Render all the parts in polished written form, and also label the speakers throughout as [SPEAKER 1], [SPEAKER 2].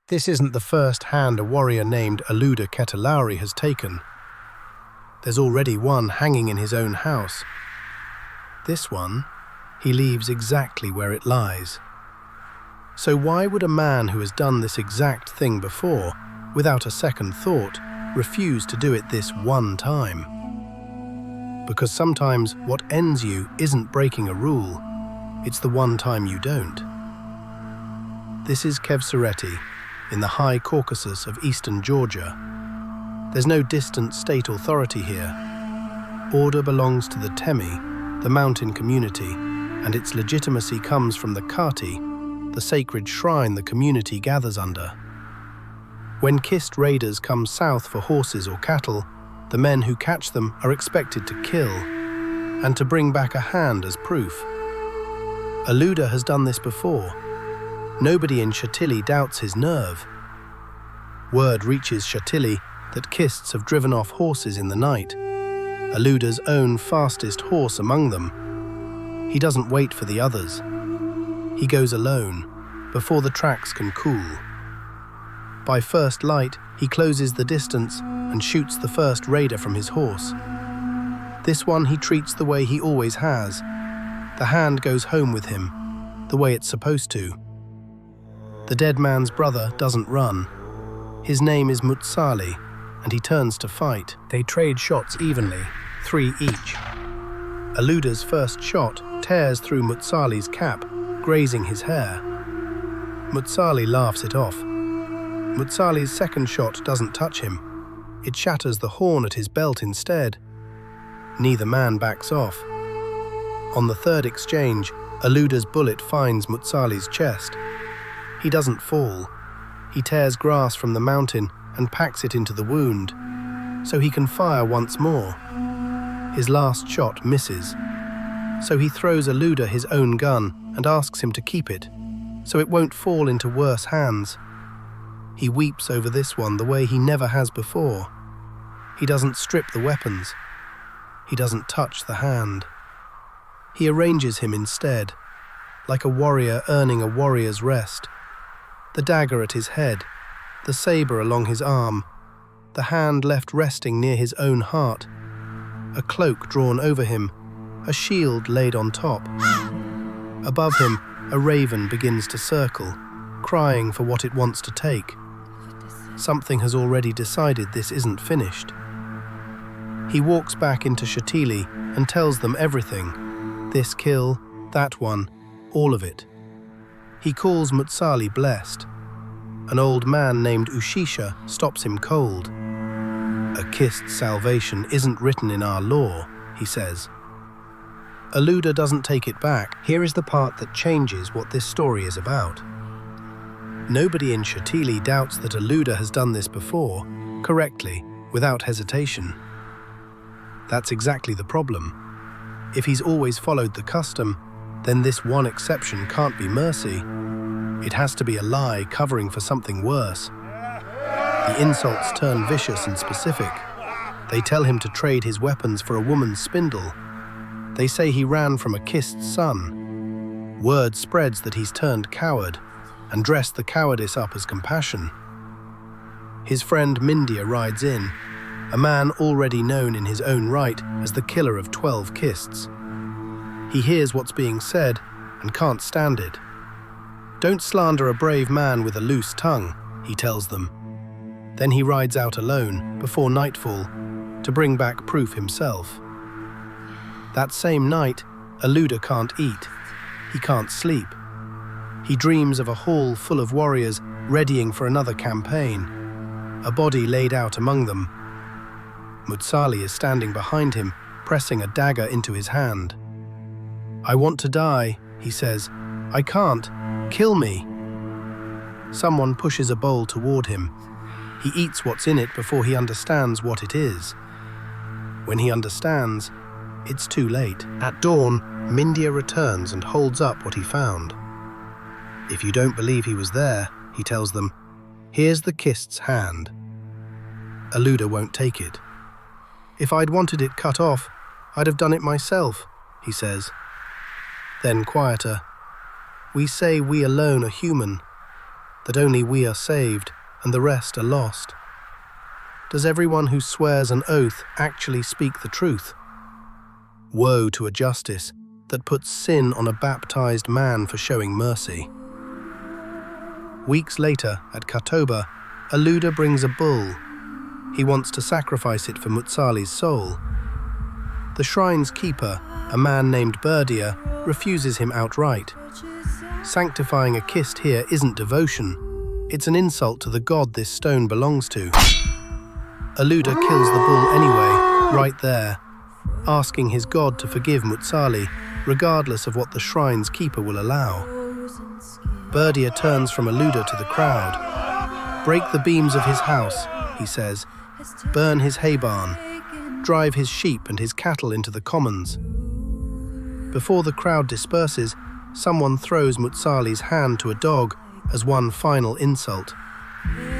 [SPEAKER 1] This isn't the first hand a warrior named Aluda Ketelauri has taken. There's already one hanging in his own house. This one, he leaves exactly where it lies. So why would a man who has done this exact thing before, without a second thought, refuse to do it this one time? Because sometimes what ends you isn't breaking a rule, it's the one time you don't. This is Kevsereti, in the high Caucasus of eastern Georgia. There's no distant state authority here. Order belongs to the Temi, the mountain community, and its legitimacy comes from the Kati, the sacred shrine the community gathers under. When kissed raiders come south for horses or cattle, the men who catch them are expected to kill, and to bring back a hand as proof. Aluda has done this before. Nobody in Shatili doubts his nerve. Word reaches Shatili that kists have driven off horses in the night, Aluda's own fastest horse among them. He doesn't wait for the others. He goes alone, before the tracks can cool. By first light, he closes the distance and shoots the first raider from his horse. This one he treats the way he always has. The hand goes home with him, the way it's supposed to. The dead man's brother doesn't run. His name is Mutsali, and he turns to fight. They trade shots evenly, 3 each. Aluda's first shot tears through Mutsali's cap, grazing his hair. Mutsali laughs it off. Mutsali's second shot doesn't touch him. It shatters the horn at his belt instead. Neither man backs off. On the third exchange, Aluda's bullet finds Mutsali's chest. He doesn't fall. He tears grass from the mountain and packs it into the wound, so he can fire once more. His last shot misses, so he throws Aluda his own gun and asks him to keep it, so it won't fall into worse hands. He weeps over this one the way he never has before. He doesn't strip the weapons. He doesn't touch the hand. He arranges him instead, like a warrior earning a warrior's rest. The dagger at his head, the saber along his arm, the hand left resting near his own heart, a cloak drawn over him, a shield laid on top. Above him, a raven begins to circle, crying for what it wants to take. Something has already decided this isn't finished. He walks back into Shatili and tells them everything. This kill, that one, all of it. He calls Mutsali blessed. An old man named Ushisha stops him cold. A kissed salvation isn't written in our law, he says. Aluda doesn't take it back. Here is the part that changes what this story is about. Nobody in Shatili doubts that Aluda has done this before, correctly, without hesitation. That's exactly the problem. If he's always followed the custom, then this one exception can't be mercy. It has to be a lie covering for something worse. The insults turn vicious and specific. They tell him to trade his weapons for a woman's spindle. They say he ran from a kissed son. Word spreads that he's turned coward and dressed the cowardice up as compassion. His friend Mindia rides in, a man already known in his own right as the killer of 12 kists. He hears what's being said and can't stand it. Don't slander a brave man with a loose tongue, he tells them. Then he rides out alone, before nightfall, to bring back proof himself. That same night, Aluda can't eat. He can't sleep. He dreams of a hall full of warriors readying for another campaign, a body laid out among them. Mutsali is standing behind him, pressing a dagger into his hand. I want to die, he says. I can't. Kill me. Someone pushes a bowl toward him. He eats what's in it before he understands what it is. When he understands, it's too late. At dawn, Mindia returns and holds up what he found. If you don't believe he was there, he tells them, here's the kist's hand. Aluda won't take it. If I'd wanted it cut off, I'd have done it myself, he says. Then quieter, we say we alone are human. that only we are saved and the rest are lost? Does everyone who swears an oath actually speak the truth? Woe to a justice that puts sin on a baptized man for showing mercy. Weeks later, at Katoba, Aluda brings a bull. He wants to sacrifice it for Mutsali's soul. The shrine's keeper, a man named Birdia, refuses him outright. Sanctifying a kist here isn't devotion, it's an insult to the god this stone belongs to. Aluda kills the bull anyway, right there, asking his god to forgive Mutsali, regardless of what the shrine's keeper will allow. Birdia turns from Aluda to the crowd. Break the beams of his house, he says. Burn his hay barn. Drive his sheep and his cattle into the commons. Before the crowd disperses, someone throws Mutsali's hand to a dog as one final insult.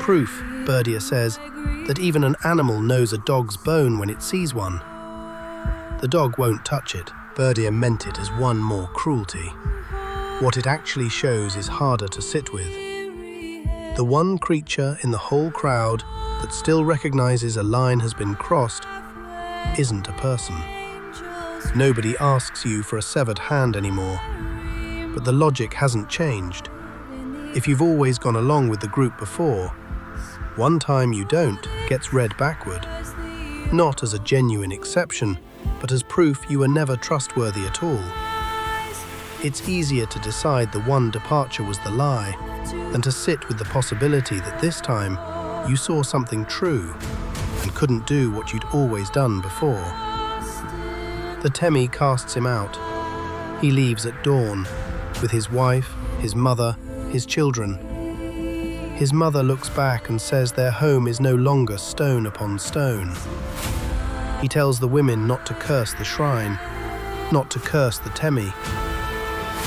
[SPEAKER 1] Proof, Birdia says, that even an animal knows a dog's bone when it sees one. The dog won't touch it. Birdia meant it as one more cruelty. What it actually shows is harder to sit with. The one creature in the whole crowd that still recognizes a line has been crossed isn't a person. Nobody asks you for a severed hand anymore, but the logic hasn't changed. If you've always gone along with the group before, one time you don't gets read backward, not as a genuine exception, but as proof you were never trustworthy at all. It's easier to decide the one departure was the lie than to sit with the possibility that this time you saw something true and couldn't do what you'd always done before. The Temi casts him out. He leaves at dawn with his wife, his mother, his children. His mother looks back and says their home is no longer stone upon stone. He tells the women not to curse the shrine, not to curse the Temi,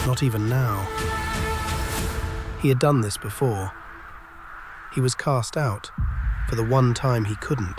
[SPEAKER 1] not even now. He had done this before. He was cast out for the one time he couldn't.